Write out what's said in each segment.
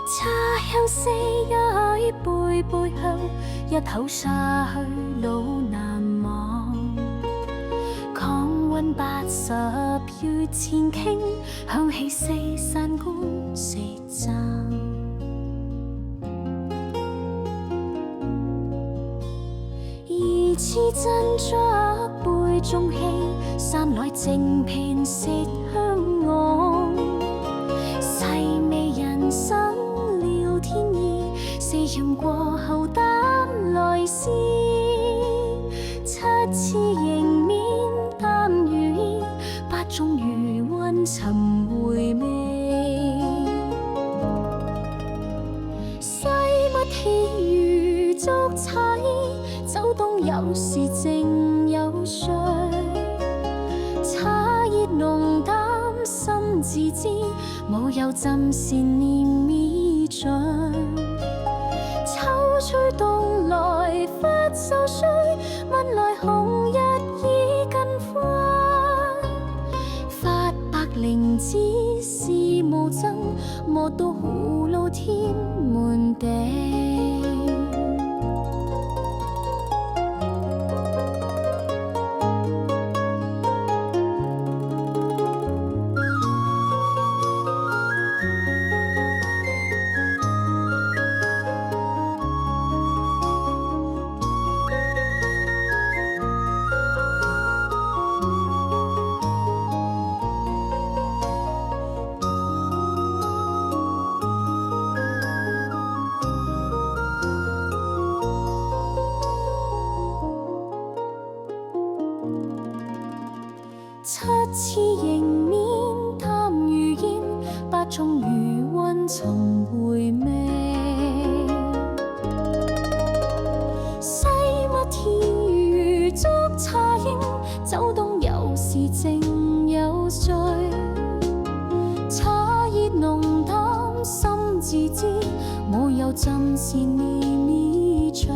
茶香四溢杯杯香，一口下去老難忘。降溫80月前傾，響起四散觀四站。疑似珍酌杯中氣，山內靜片舌香昂。細味人生聊天意，四飲過後膽來試。七次迎面淡如煙，八種餘韻尋回味。西乜氣如燭茶煙，走動有時靜有睡。茶熱濃淡心自知，無有浸善念已盡。秋吹冬來拂袖水，問來紅日已近昏。髮白靈芝是無爭，莫到葫蘆天門頂。七次迎面淡如煙，八種餘韻尋回味。西乜天如燭茶煙，走動有時靜有醉。茶熱濃淡心自知，無有浸善念已盡。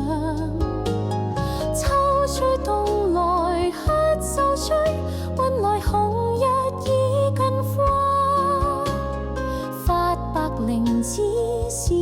秋吹冬來黑袖吹，問來紅日已近昏。髮白靈芝是